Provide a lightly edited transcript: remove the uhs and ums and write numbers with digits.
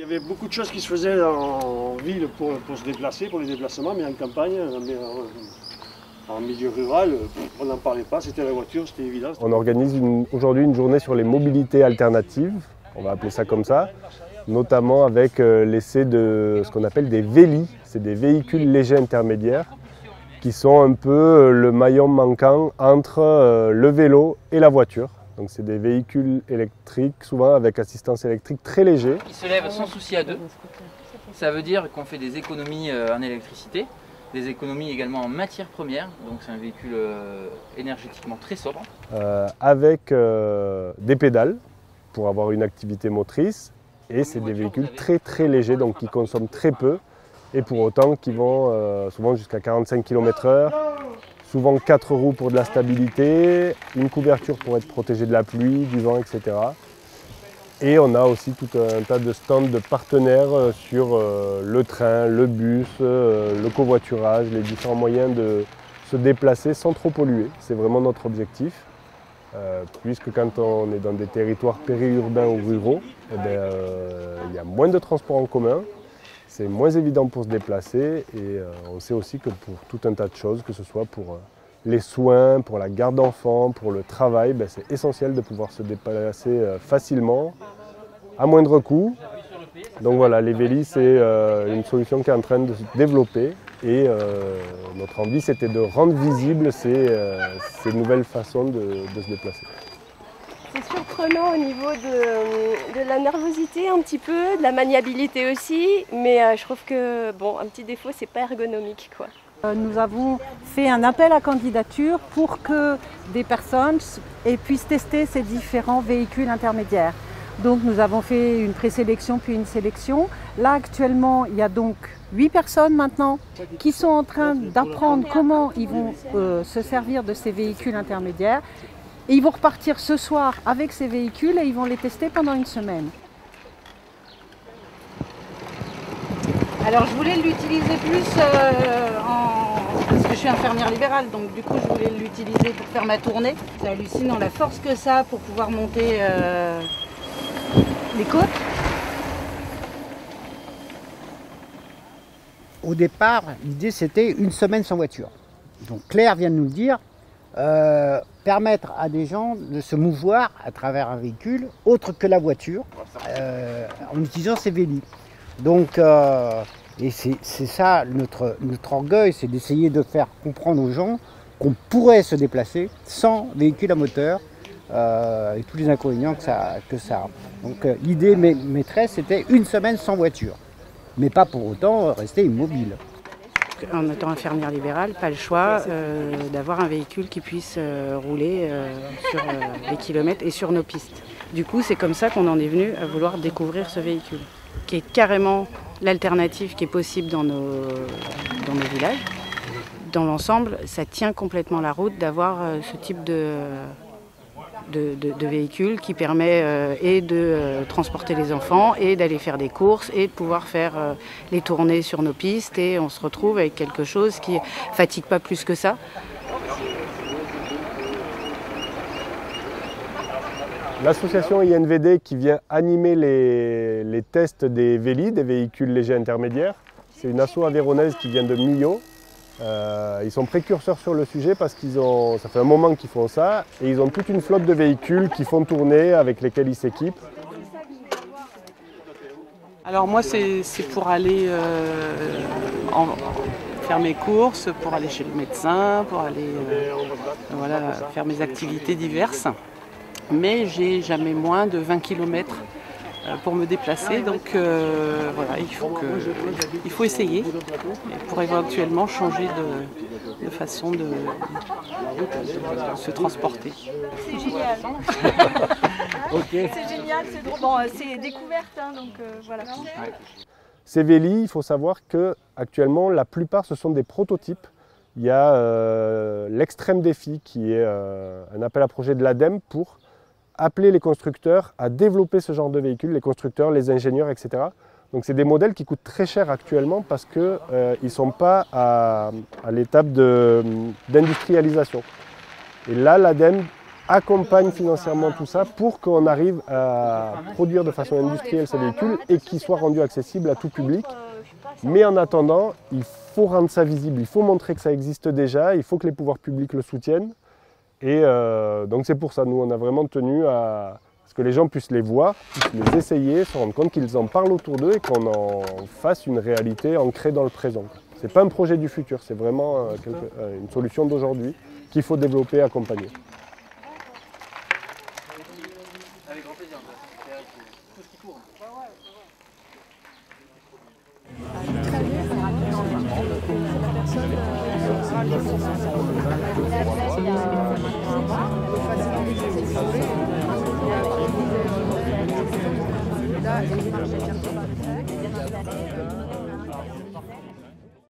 Il y avait beaucoup de choses qui se faisaient en ville pour se déplacer, pour les déplacements, mais en campagne, en milieu rural, on n'en parlait pas, c'était la voiture, c'était évident. On organise aujourd'hui une journée sur les mobilités alternatives, on va appeler ça comme ça, notamment avec l'essai de ce qu'on appelle des vélis, c'est des véhicules légers intermédiaires, qui sont un peu le maillon manquant entre le vélo et la voiture. Donc c'est des véhicules électriques, souvent avec assistance électrique très légers. Ils se lèvent sans souci à deux. Ça veut dire qu'on fait des économies en électricité, des économies également en matières premières. Donc c'est un véhicule énergétiquement très sobre. Avec des pédales pour avoir une activité motrice. Et c'est des véhicules très très légers, donc qui consomment très peu. Et pour autant qui vont souvent jusqu'à 45 km/h. Souvent 4 roues pour de la stabilité, une couverture pour être protégé de la pluie, du vent, etc. Et on a aussi tout un tas de stands de partenaires sur le train, le bus, le covoiturage, les différents moyens de se déplacer sans trop polluer. C'est vraiment notre objectif. Puisque quand on est dans des territoires périurbains ou ruraux, il y a moins de transports en commun. C'est moins évident pour se déplacer et on sait aussi que pour tout un tas de choses, que ce soit pour les soins, pour la garde d'enfants, pour le travail, c'est essentiel de pouvoir se déplacer facilement, à moindre coût. Donc voilà, les vélis, c'est une solution qui est en train de se développer et notre envie, c'était de rendre visibles ces nouvelles façons de se déplacer. C'est surprenant au niveau de la nervosité un petit peu, de la maniabilité aussi, mais je trouve que bon, un petit défaut, c'est pas ergonomique, quoi. Nous avons fait un appel à candidature pour que des personnes puissent tester ces différents véhicules intermédiaires. Donc nous avons fait une présélection puis une sélection. Là actuellement, il y a donc 8 personnes maintenant qui sont en train d'apprendre comment ils vont se servir de ces véhicules intermédiaires. Et ils vont repartir ce soir avec ces véhicules et ils vont les tester pendant une semaine. Alors je voulais l'utiliser plus parce que je suis infirmière libérale, donc du coup je voulais l'utiliser pour faire ma tournée. C'est hallucinant la force que ça a pour pouvoir monter les côtes. Au départ, l'idée c'était une semaine sans voiture. Donc Claire vient de nous le dire. Permettre à des gens de se mouvoir à travers un véhicule autre que la voiture en utilisant ces vélis. Donc, et c'est ça notre orgueil, c'est d'essayer de faire comprendre aux gens qu'on pourrait se déplacer sans véhicule à moteur et tous les inconvénients que ça a. Donc l'idée maîtresse c'était une semaine sans voiture, mais pas pour autant rester immobile. En étant infirmière libérale, pas le choix d'avoir un véhicule qui puisse rouler sur les kilomètres et sur nos pistes. Du coup, c'est comme ça qu'on en est venu à vouloir découvrir ce véhicule, qui est carrément l'alternative qui est possible dans nos villages. Dans l'ensemble, ça tient complètement la route d'avoir ce type de véhicule qui permet et de transporter les enfants et d'aller faire des courses et de pouvoir faire les tournées sur nos pistes, et on se retrouve avec quelque chose qui ne fatigue pas plus que ça. L'association INVD qui vient animer les tests des vélis, des véhicules légers intermédiaires, c'est une asso aveyronnaise qui vient de Millau. Ils sont précurseurs sur le sujet parce ça fait un moment qu'ils font ça et ils ont toute une flotte de véhicules qui font tourner, avec lesquels ils s'équipent. Alors moi c'est pour aller faire mes courses, pour aller chez le médecin, pour aller faire mes activités diverses. Mais j'ai jamais moins de 20 km pour me déplacer, donc voilà, il faut essayer pour éventuellement changer de façon de se transporter. C'est génial. Okay. C'est génial, c'est drôle. Bon, c'est découverte, hein, donc voilà. Ouais. Ces vélis, il faut savoir qu'actuellement, la plupart, ce sont des prototypes. Il y a l'extrême défi qui est un appel à projet de l'ADEME pour appeler les constructeurs à développer ce genre de véhicules, les constructeurs, les ingénieurs, etc. Donc c'est des modèles qui coûtent très cher actuellement parce qu'ils ne sont pas à l'étape d'industrialisation. Et là, l'ADEME accompagne financièrement tout ça pour qu'on arrive à produire de façon industrielle ces véhicules et qu'ils soient rendus accessibles à tout public. Mais en attendant, il faut rendre ça visible, il faut montrer que ça existe déjà, il faut que les pouvoirs publics le soutiennent. Et donc c'est pour ça, nous on a vraiment tenu à ce que les gens puissent les voir, puissent les essayer, se rendre compte qu'ils en parlent autour d'eux et qu'on en fasse une réalité ancrée dans le présent. Ce n'est pas un projet du futur, c'est vraiment une solution d'aujourd'hui qu'il faut développer et accompagner. Avec grand plaisir, tout ce qui tourne. Là,